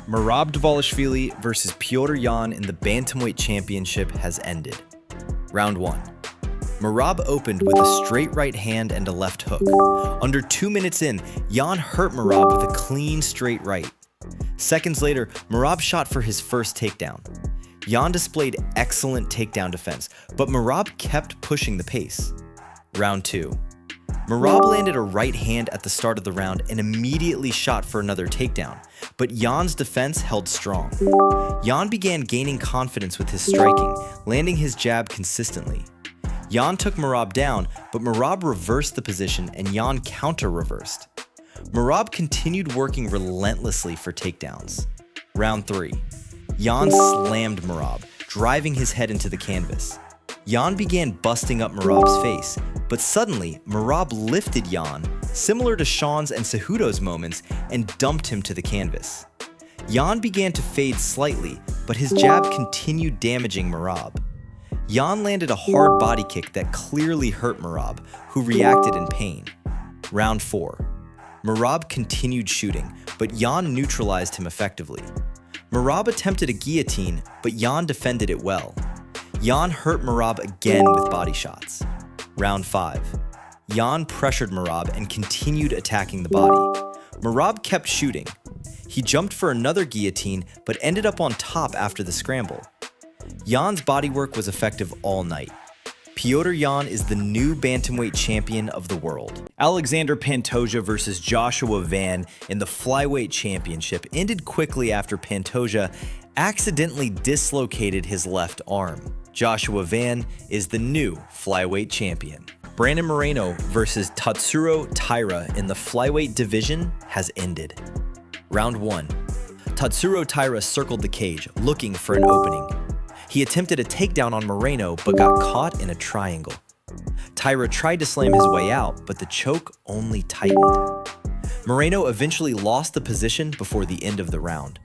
Merab Dvalishvili versus Petr Yan in the Bantamweight Championship has ended. Round 1. Merab opened with a straight right hand and a left hook. Under 2 minutes in, Yan hurt Merab with a clean straight right. Seconds later, Merab shot for his first takedown. Yan displayed excellent takedown defense, but Merab kept pushing the pace. Round 2. Merab landed a right hand at the start of the round and immediately shot for another takedown, but Yan's defense held strong. Yan began gaining confidence with his striking, landing his jab consistently. Yan took Merab down, but Merab reversed the position and Yan counter-reversed. Merab continued working relentlessly for takedowns. Round 3. Yan slammed Merab, driving his head into the canvas. Yan began busting up Merab's face, but suddenly Merab lifted Yan, similar to Sean's and Cejudo's moments, and dumped him to the canvas. Yan began to fade slightly, but his jab continued damaging Merab. Yan landed a hard body kick that clearly hurt Merab, who reacted in pain. Round 4. Merab continued shooting, but Yan neutralized him effectively. Merab attempted a guillotine, but Yan defended it well. Yan hurt Merab again with body shots. Round 5. Yan pressured Merab and continued attacking the body. Merab kept shooting. He jumped for another guillotine, but ended up on top after the scramble. Yan's bodywork was effective all night. Petr Yan is the new bantamweight champion of the world. Alexandre Pantoja versus Joshua Van in the flyweight championship ended quickly after Pantoja accidentally dislocated his left arm. Joshua Van is the new flyweight champion. Brandon Moreno versus Tatsuro Taira in the flyweight division has ended. Round 1. Tatsuro Taira circled the cage, looking for an opening. He attempted a takedown on Moreno, but got caught in a triangle. Taira tried to slam his way out, but the choke only tightened. Moreno eventually lost the position before the end of the round.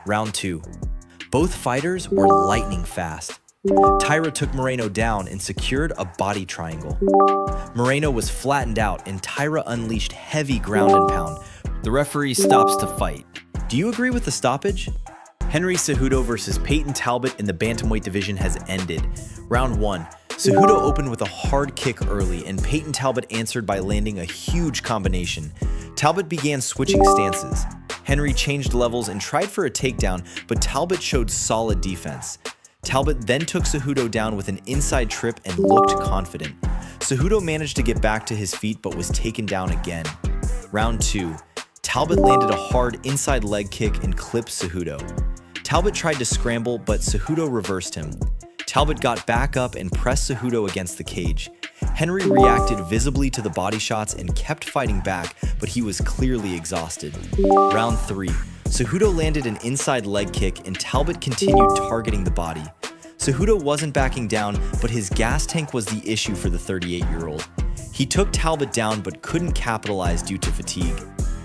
Round 2. Both fighters were lightning fast. Taira took Moreno down and secured a body triangle. Moreno was flattened out and Taira unleashed heavy ground and pound. The referee stops to fight. Do you agree with the stoppage? Henry Cejudo versus Payton Talbott in the bantamweight division has ended. Round 1. Cejudo opened with a hard kick early and Payton Talbott answered by landing a huge combination. Talbott began switching stances. Henry changed levels and tried for a takedown, but Talbott showed solid defense. Talbott then took Cejudo down with an inside trip and looked confident. Cejudo managed to get back to his feet but was taken down again. Round 2. Talbott landed a hard inside leg kick and clipped Cejudo. Talbott tried to scramble, but Cejudo reversed him. Talbott got back up and pressed Cejudo against the cage. Henry reacted visibly to the body shots and kept fighting back, but he was clearly exhausted. Round 3. Cejudo landed an inside leg kick and Talbott continued targeting the body. Cejudo wasn't backing down, but his gas tank was the issue for the 38-year-old. He took Talbott down but couldn't capitalize due to fatigue.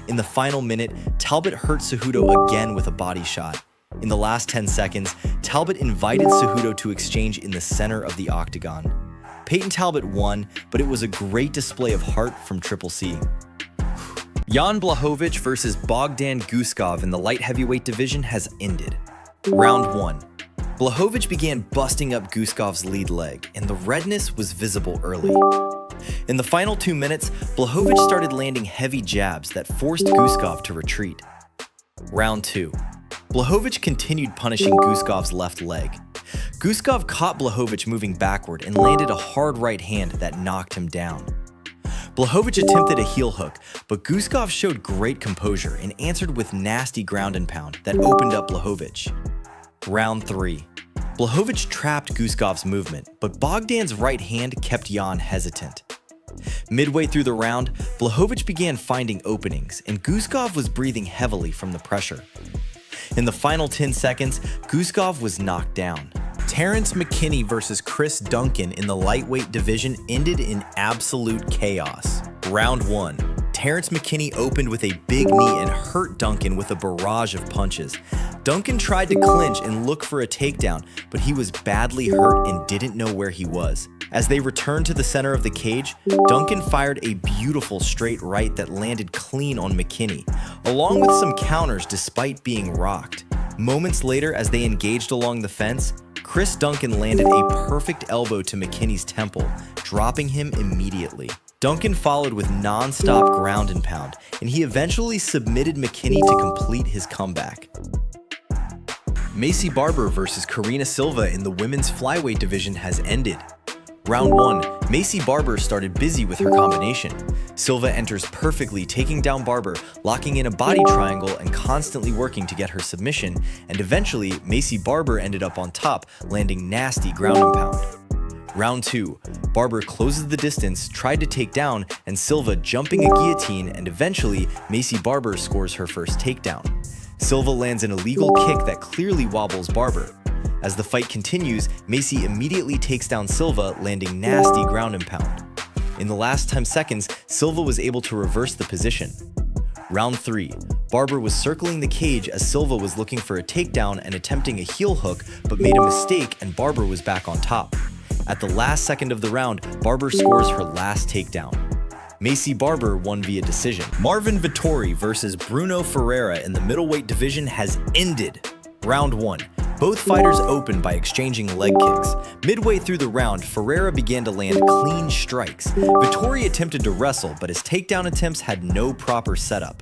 In the final minute, Talbott hurt Cejudo again with a body shot. In the last 10 seconds, Talbott invited Cejudo to exchange in the center of the octagon. Payton Talbott won, but it was a great display of heart from Triple C. Jan Blachowicz versus Bogdan Guskov in the light heavyweight division has ended. Round 1. Blachowicz began busting up Guskov's lead leg, and the redness was visible early. In the final 2 minutes, Blachowicz started landing heavy jabs that forced Guskov to retreat. Round 2. Blachowicz continued punishing Guskov's left leg. Guskov caught Blachowicz moving backward and landed a hard right hand that knocked him down. Blachowicz attempted a heel hook, but Guskov showed great composure and answered with nasty ground and pound that opened up Blachowicz. Round 3. Blachowicz trapped Guskov's movement, but Bogdan's right hand kept Jan hesitant. Midway through the round, Blachowicz began finding openings, and Guskov was breathing heavily from the pressure. In the final 10 seconds, Guskov was knocked down. Terrance McKinney versus Duncan in the lightweight division ended in absolute chaos. Round 1. Terrance McKinney opened with a big knee and hurt Duncan with a barrage of punches. Duncan tried to clinch and look for a takedown, but he was badly hurt and didn't know where he was. As they returned to the center of the cage, Duncan fired a beautiful straight right that landed clean on McKinney, along with some counters despite being rocked. Moments later, as they engaged along the fence, Chris Duncan landed a perfect elbow to McKinney's temple, dropping him immediately. Duncan followed with non-stop ground and pound, and he eventually submitted McKinney to complete his comeback. Maycee Barber versus Karine Silva in the women's flyweight division has ended. Round 1, Maycee Barber started busy with her combination. Silva enters perfectly, taking down Barber, locking in a body triangle and constantly working to get her submission, and eventually, Maycee Barber ended up on top, landing nasty ground and pound. Round 2, Barber closes the distance, tried to take down, and Silva jumping a guillotine, and eventually, Maycee Barber scores her first takedown. Silva lands an illegal kick that clearly wobbles Barber. As the fight continues, Maycee immediately takes down Silva, landing nasty ground and pound. In the last 10 seconds, Silva was able to reverse the position. Round 3, Barber was circling the cage as Silva was looking for a takedown and attempting a heel hook, but made a mistake and Barber was back on top. At the last second of the round, Barber scores her last takedown. Maycee Barber won via decision. Marvin Vettori versus Bruno Ferreira in the middleweight division has ended. Round 1. Both fighters opened by exchanging leg kicks. Midway through the round, Ferreira began to land clean strikes. Vettori attempted to wrestle, but his takedown attempts had no proper setup.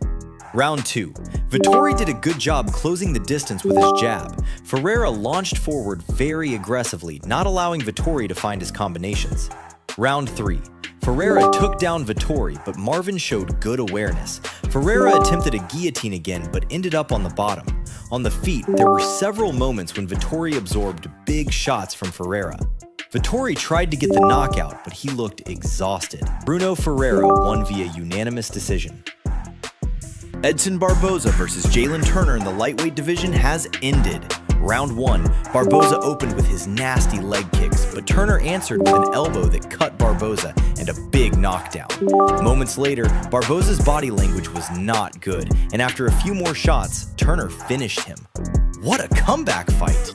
Round 2. Vettori did a good job closing the distance with his jab. Ferreira launched forward very aggressively, not allowing Vettori to find his combinations. Round 3. Ferreira took down Vettori, but Marvin showed good awareness. Ferreira attempted a guillotine again, but ended up on the bottom. On the feet, there were several moments when Vettori absorbed big shots from Ferreira. Vettori tried to get the knockout, but he looked exhausted. Bruno Ferreira won via unanimous decision. Edson Barboza versus Jalin Turner in the lightweight division has ended. Round 1, Barboza opened with his nasty leg kicks, but Turner answered with an elbow that cut Barboza and a big knockdown. Moments later, Barboza's body language was not good, and after a few more shots, Turner finished him. What a comeback fight!